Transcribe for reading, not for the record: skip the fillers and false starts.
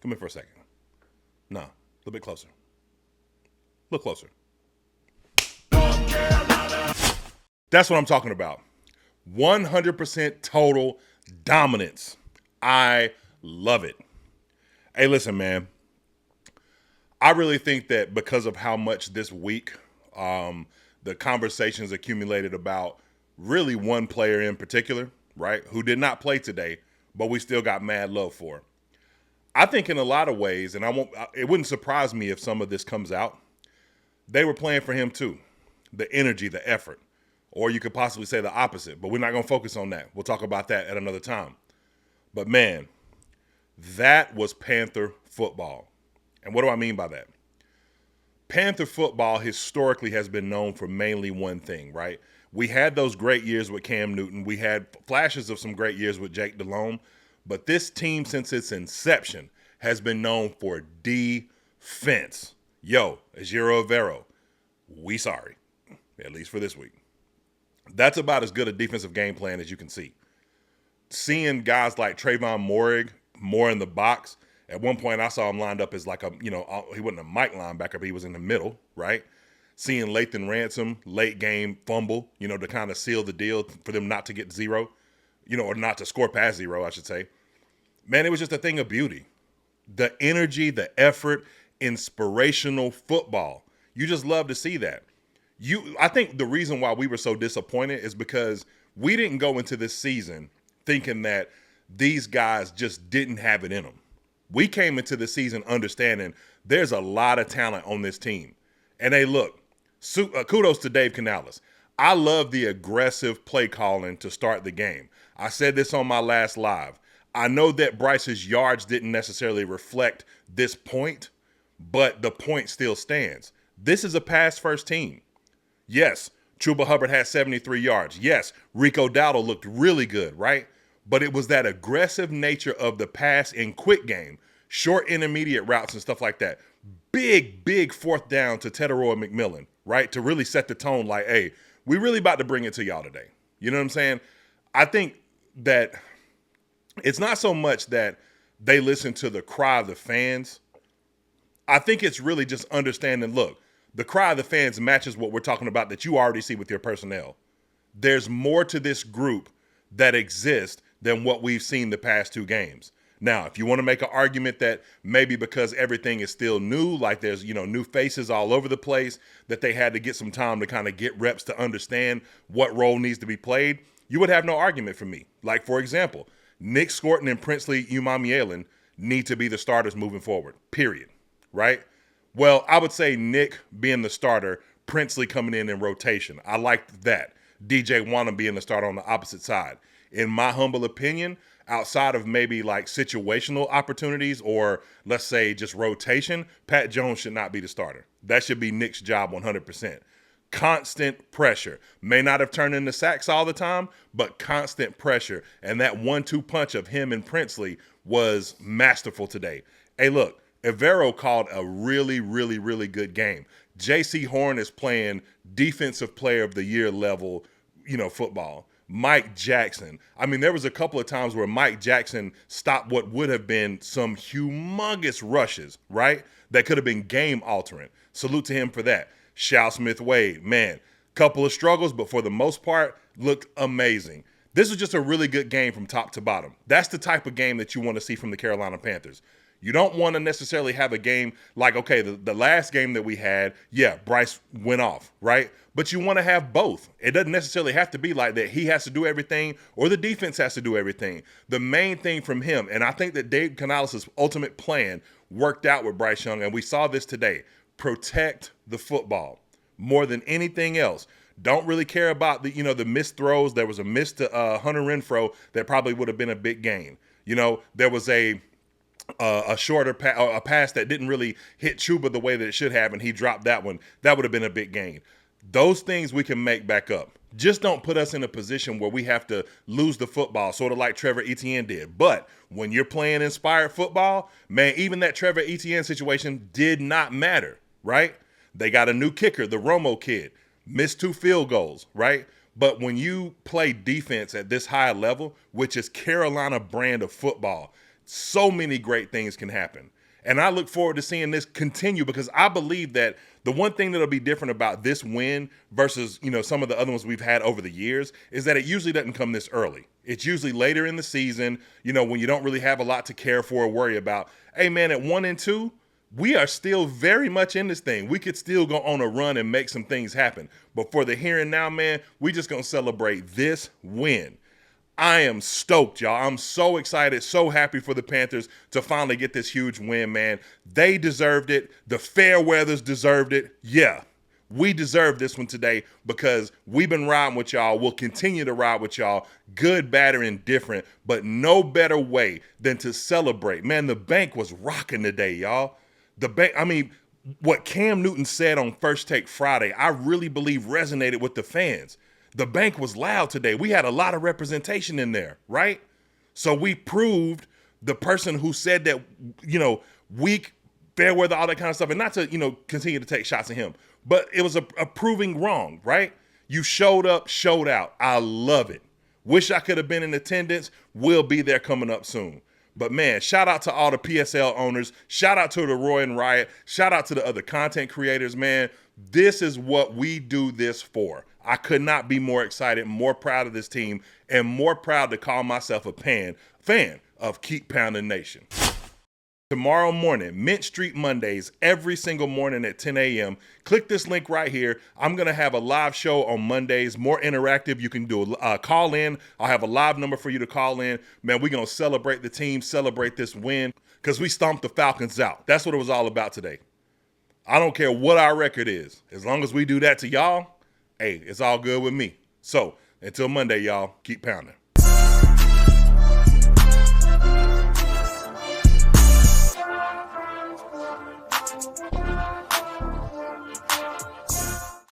Come in for a second. No, a little bit closer. Look closer. That's what I'm talking about. 100% total dominance. I love it. Hey, listen, man. I really think that because of how much this week the conversations accumulated about really one player in particular, right, who did not play today, but we still got mad love for. I think in a lot of ways, and it wouldn't surprise me if some of this comes out, they were playing for him too. The energy, the effort. Or you could possibly say the opposite, but we're not going to focus on that. We'll talk about that at another time. But man, that was Panther football. And what do I mean by that? Panther football historically has been known for mainly one thing, right? We had those great years with Cam Newton. We had flashes of some great years with Jake Delhomme. But this team, since its inception, has been known for defense. Yo, Ejiro Evero, we sorry, at least for this week. That's about as good a defensive game plan as you can see. Seeing guys like Trayvon Moehrig more in the box. At one point, I saw him lined up as like he wasn't a Mike linebacker, but he was in the middle, right? Seeing Lathan Ransom, late game fumble, to kind of seal the deal for them not to get zero, or not to score past zero, I should say. Man, it was just a thing of beauty. The energy, the effort, inspirational football. You just love to see that. I think the reason why we were so disappointed is because we didn't go into this season thinking that these guys just didn't have it in them. We came into the season understanding there's a lot of talent on this team. And hey, look, kudos to Dave Canales. I love the aggressive play calling to start the game. I said this on my last live. I know that Bryce's yards didn't necessarily reflect this point, but the point still stands. This is a pass-first team. Yes, Chuba Hubbard had 73 yards. Yes, Rico Dowdle looked really good, right? But it was that aggressive nature of the pass in quick game, short intermediate routes and stuff like that. Big fourth down to Teteroy McMillan, right? To really set the tone like, hey, we really about to bring it to y'all today. You know what I'm saying? I think that it's not so much that they listen to the cry of the fans. I think it's really just understanding, look, the cry of the fans matches what we're talking about that you already see with your personnel. There's more to this group that exists than what we've seen the past two games. Now, if you want to make an argument that maybe because everything is still new, like there's, new faces all over the place, that they had to get some time to kind of get reps to understand what role needs to be played, you would have no argument from me. Like, for example, Nick Scorton and Princely Umamielen need to be the starters moving forward, period, right? Well, I would say Nick being the starter, Princely coming in rotation. I liked that. DJ Wanham being the starter on the opposite side. In my humble opinion, outside of maybe like situational opportunities or let's say just rotation, Pat Jones should not be the starter. That should be Nick's job 100%. Constant pressure. May not have turned into sacks all the time, but constant pressure. And that 1-2 punch of him and Princely was masterful today. Hey, look, Evero called a really, really, really good game. J.C. Horn is playing defensive player of the year level, football. Mike Jackson. I mean, there was a couple of times where Mike Jackson stopped what would have been some humongous rushes, right? That could have been game altering. Salute to him for that. Shao Smith-Wade, man, couple of struggles, but for the most part, looked amazing. This was just a really good game from top to bottom. That's the type of game that you want to see from the Carolina Panthers. You don't want to necessarily have a game like, okay, the last game that we had, yeah, Bryce went off, right? But you want to have both. It doesn't necessarily have to be like that. He has to do everything or the defense has to do everything. The main thing from him, and I think that Dave Canales' ultimate plan worked out with Bryce Young, and we saw this today, protect the football more than anything else. Don't really care about the missed throws. There was a miss to Hunter Renfrow that probably would have been a big gain. There was a shorter a pass that didn't really hit Chuba the way that it should have, and he dropped that one. That would have been a big gain. Those things we can make back up. Just don't put us in a position where we have to lose the football, sort of like Trevor Etienne did. But when you're playing inspired football, man, even that Trevor Etienne situation did not matter, right? They got a new kicker, the Romo kid, missed 2 field goals, right? But when you play defense at this high level, which is Carolina brand of football, so many great things can happen. And I look forward to seeing this continue because I believe that the one thing that'll be different about this win versus, some of the other ones we've had over the years is that it usually doesn't come this early. It's usually later in the season, when you don't really have a lot to care for or worry about. Hey, man, at 1-2, we are still very much in this thing. We could still go on a run and make some things happen. But for the here and now, man, we just going to celebrate this win. I am stoked, y'all. I'm so excited, so happy for the Panthers to finally get this huge win, man. They deserved it. The fair weathers deserved it. Yeah, we deserve this one today because we've been riding with y'all. We'll continue to ride with y'all, good, bad, or indifferent, but no better way than to celebrate. Man, the bank was rocking today, y'all. The bank, what Cam Newton said on First Take Friday, I really believe resonated with the fans. The bank was loud today. We had a lot of representation in there, right? So we proved the person who said that, weak, fair weather, all that kind of stuff, and not to, continue to take shots at him, but it was a proving wrong, right? You showed up, showed out. I love it. Wish I could have been in attendance. We'll be there coming up soon. But man, shout out to all the PSL owners. Shout out to the Roy and Riot. Shout out to the other content creators, man. This is what we do this for. I could not be more excited, more proud of this team, and more proud to call myself a fan of Keep Pounding Nation. Tomorrow morning, Mint Street Mondays, every single morning at 10 a.m. Click this link right here. I'm going to have a live show on Mondays, more interactive. You can do a call in. I'll have a live number for you to call in. Man, we're going to celebrate the team, celebrate this win, because we stomped the Falcons out. That's what it was all about today. I don't care what our record is. As long as we do that to y'all, hey, it's all good with me. So until Monday, y'all, keep pounding.